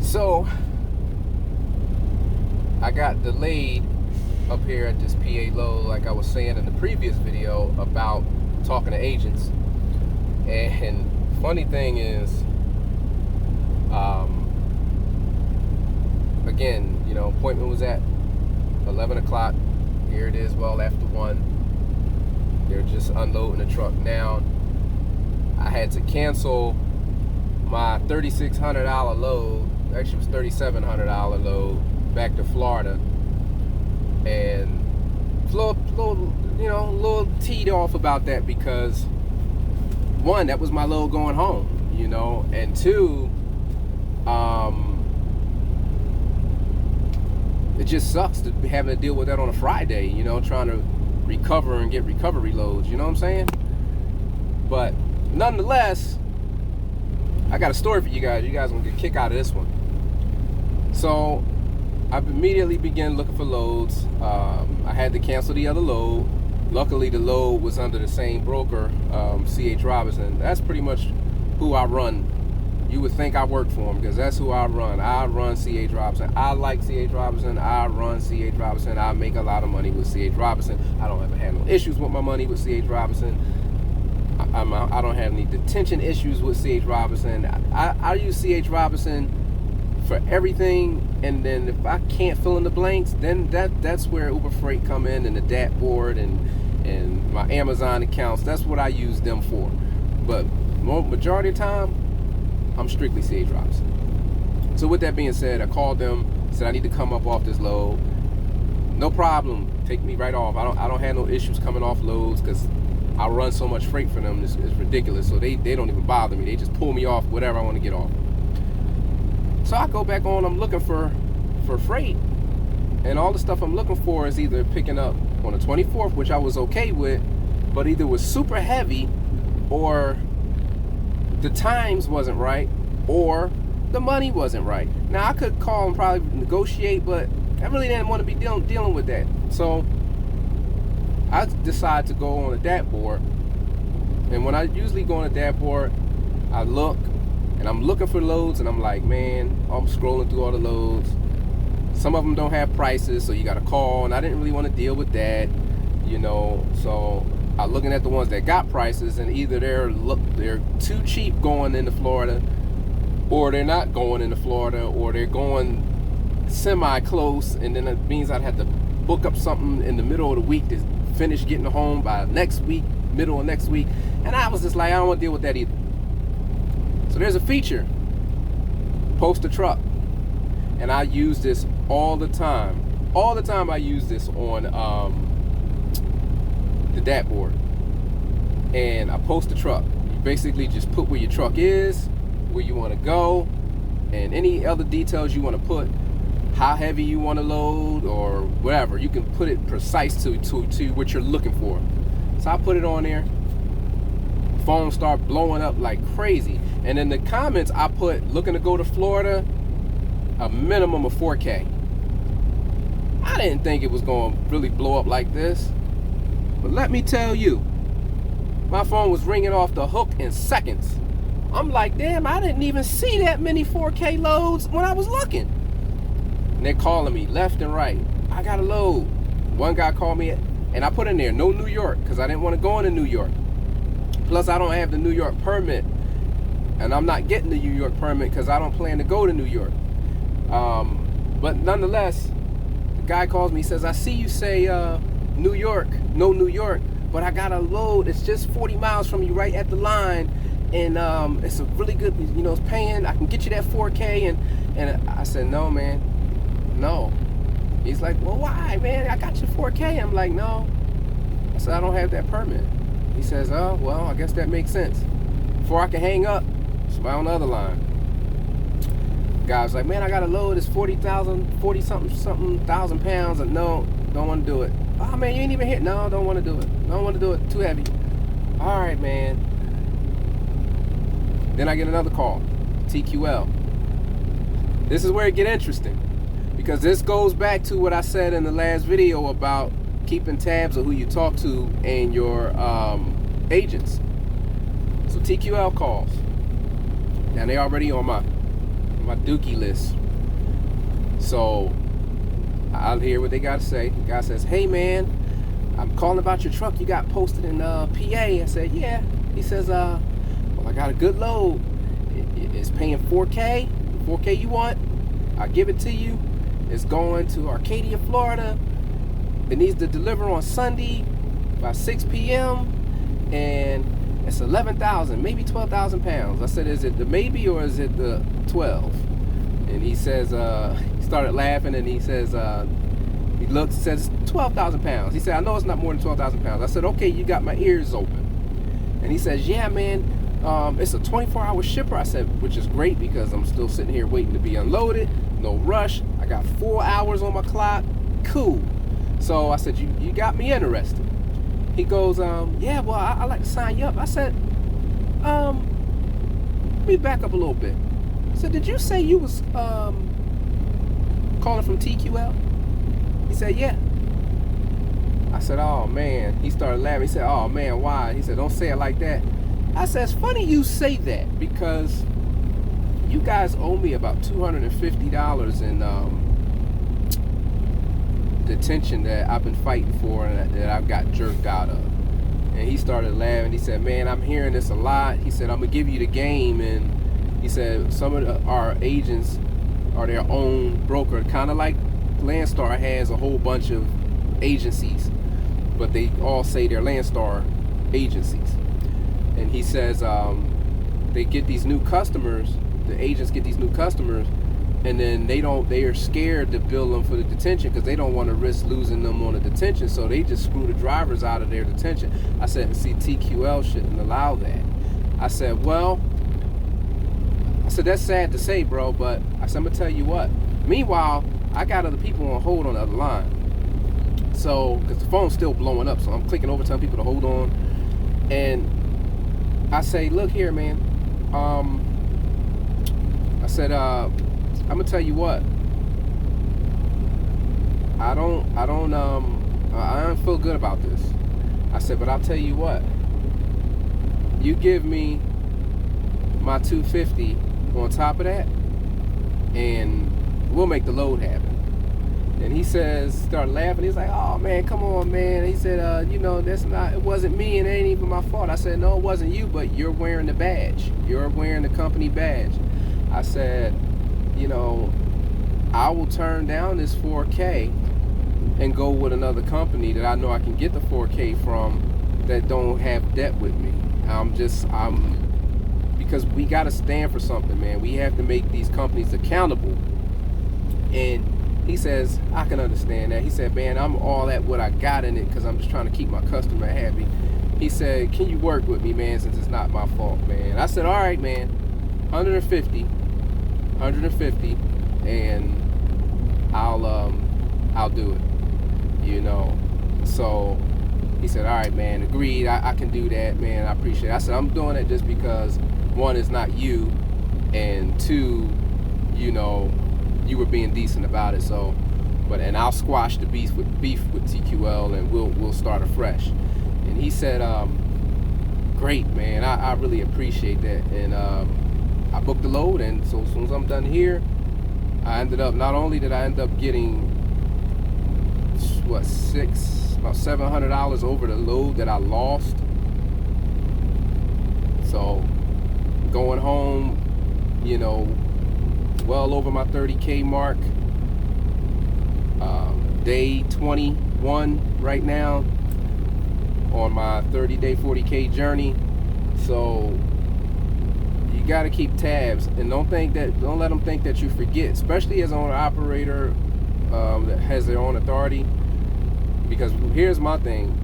So I got delayed up here at this PA load, like I was saying in the previous video about talking to agents. And funny thing is, again, you know, appointment was at 11 o'clock. Here it is, well after 1. They're just unloading the truck now. I had to cancel my $3,600 load. Actually, it was $3,700 load back to Florida, and a little teed off about that because one, that was my load going home, you know, and two, it just sucks to be having to deal with that on a Friday, you know, trying to recover and get recovery loads, you know what I'm saying? But nonetheless, I got a story for you guys. You guys gonna get a kick out of this one. So I immediately began looking for loads. I had to cancel the other load. Luckily, the load was under the same broker, C.H. Robinson. That's pretty much who I run. You would think I work for him because that's who I run. I run C.H. Robinson. I like C.H. Robinson. I run C.H. Robinson. I make a lot of money with C.H. Robinson. I don't ever have no issues with my money with C.H. Robinson. I don't have any detention issues with C.H. Robinson. I use C.H. Robinson for everything, and then if I can't fill in the blanks, then that's where Uber Freight come in, and the DAT board and my Amazon accounts. That's what I use them for. But majority of the time, I'm strictly C.H. Robinson. So with that being said, I called them, said I need to come up off this load. No problem, take me right off. I don't have no issues coming off loads because I run so much freight for them. It's ridiculous. So they don't even bother me. They just pull me off whatever I want to get off. So I go back on, I'm looking for freight, and all the stuff I'm looking for is either picking up on the 24th, which I was okay with, but either was super heavy, or the times wasn't right, or the money wasn't right. Now I could call and probably negotiate, but I really didn't want to be dealing with that. So I decided to go on a DAT board, and when I usually go on a DAT board, I look, and I'm looking for loads, and I'm like, man, I'm scrolling through all the loads. Some of them don't have prices, so you got to call, and I didn't really want to deal with that, you know. So I'm looking at the ones that got prices, and either they're too cheap going into Florida, or they're not going into Florida, or they're going semi-close, and then it means I'd have to book up something in the middle of the week to finish getting home by next week, middle of next week. And I was just like, I don't want to deal with that either. So there's a feature, post a truck, and I use this all the time. All the time I use this on the DAT board, and I post a truck. You basically just put where your truck is, where you want to go, and any other details you want to put, how heavy you want to load or whatever. You can put it precise to what you're looking for. So I put it on there. Phone start blowing up like crazy. And in the comments I put, looking to go to Florida, a minimum of 4K. I didn't think it was going to really blow up like this. But let me tell you, my phone was ringing off the hook in seconds. I'm like, damn, I didn't even see that many 4K loads when I was looking. And they're calling me left and right. I got a load. One guy called me, and I put in there, no New York, because I didn't want to go into New York. Plus, I don't have the New York permit, and I'm not getting the New York permit because I don't plan to go to New York. But nonetheless, the guy calls me, says, I see you say New York, no New York, but I got a load. It's just 40 miles from you, right at the line, and it's a really good, you know, it's paying. I can get you that 4K, and I said, no, man, no. He's like, well, why, man? I got you 4K. I'm like, no. I said, I don't have that permit. He says, oh, well, I guess that makes sense. Before I can hang up, somebody on the other line. Guy's like, man, I got a load. It's 40 something thousand pounds. And no, don't want to do it. Oh man, you ain't even hit. No, don't want to do it. Don't want to do it. Too heavy. All right, man. Then I get another call, TQL. This is where it get interesting, because this goes back to what I said in the last video about keeping tabs of who you talk to and your agents. So TQL calls. Now they already on my dookie list. So I'll hear what they got to say. The guy says, hey man, I'm calling about your truck you got posted in PA. I said, yeah. He says, well, I got a good load. It's paying 4K. 4K you want? I'll give it to you. It's going to Arcadia, Florida. It needs to deliver on Sunday by 6 p.m. and it's 11,000, maybe 12,000 pounds. I said, is it the maybe or is it the 12? And he says, he started laughing and he says, he looks, says 12,000 pounds. He said, I know it's not more than 12,000 pounds. I said, okay, you got my ears open. And he says, yeah, man, it's a 24-hour shipper. I said, which is great because I'm still sitting here waiting to be unloaded. No rush. I got 4 hours on my clock. Cool. So I said, you got me interested. He goes, yeah, well, I'd like to sign you up. I said, let me back up a little bit. I said, did you say you was calling from TQL? He said, yeah. I said, oh, man. He started laughing. He said, oh, man, why? He said, don't say it like that. I said, it's funny you say that because you guys owe me about $250 in detention that I've been fighting for and that I've got jerked out of. And he started laughing. He said, man, I'm hearing this a lot. He said, I'm going to give you the game. And he said, some of our agents are their own broker, kind of like Landstar has a whole bunch of agencies, but they all say they're Landstar agencies. And he says they get these new customers, the agents get these new customers, and then they are scared to bill them for the detention because they don't want to risk losing them on the detention, so they just screw the drivers out of their detention. I said, see, TQL shouldn't allow that. I said, well, that's sad to say, bro, but I said, I'm gonna tell you what. Meanwhile, I got other people on hold on the other line. So, because the phone's still blowing up, so I'm clicking over telling people to hold on. And I say, look here, man. I said, I'm gonna tell you what. I don't feel good about this. I said, but I'll tell you what. You give me my $250 on top of that, and we'll make the load happen. And he says, started laughing. He's like, oh man, come on, man. He said, it wasn't me and it ain't even my fault. I said, no, it wasn't you, but you're wearing the badge. You're wearing the company badge. I said, I will turn down this 4K and go with another company that I know I can get the 4K from that don't have debt with me. Because we got to stand for something, man. We have to make these companies accountable. And he says, I can understand that. He said, man, I'm all at what I got in it because I'm just trying to keep my customer happy. He said, can you work with me, man, since it's not my fault, man? I said, all right, man, 150, and I'll do it, So he said, all right, man, agreed. I can do that, man. I appreciate it. I said, I'm doing it just because, one, it's not you, and two, you were being decent about it. So, and I'll squash the beef with TQL, and we'll start afresh. And he said, great, man. I really appreciate that. And I booked the load, and so as soon as I'm done here, not only did I end up getting about $700 over the load that I lost. So going home, well over my 30K mark. Day 21 right now on my 30-day 40K journey. So you got to keep tabs, and don't let them think that you forget, especially as an owner operator that has their own authority. Because here's my thing.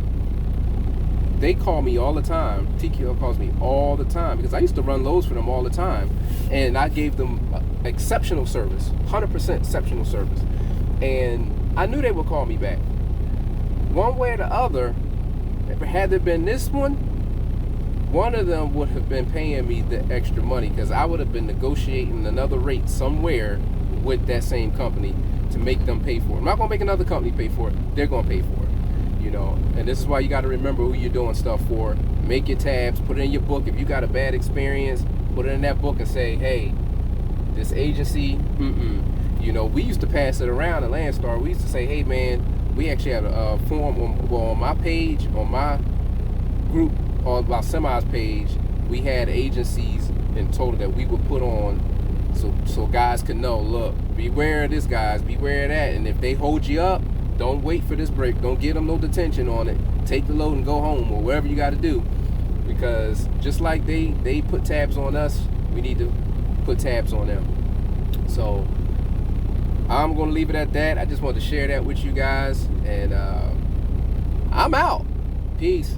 They call me all the time. TQL calls me all the time because I used to run loads for them all the time, and I gave them exceptional service, 100% exceptional service. And I knew they would call me back. One way or the other, had there been this one of them would have been paying me the extra money, because I would have been negotiating another rate somewhere with that same company to make them pay for it. I'm not going to make another company pay for it. They're going to pay for it, you know. And this is why you got to remember who you're doing stuff for. Make your tabs, put it in your book. If you got a bad experience, put it in that book and say, hey, this agency, you know, we used to pass it around at Landstar. We used to say, hey, man, we actually have a form on my page, on my group, on my semis page, we had agencies in total that we would put on so guys could know, look, beware of this, guys, beware of that. And if they hold you up, don't wait for this break. Don't give them no detention on it. Take the load and go home, or whatever you got to do. Because just like they put tabs on us, we need to put tabs on them. So I'm going to leave it at that. I just wanted to share that with you guys. And I'm out. Peace.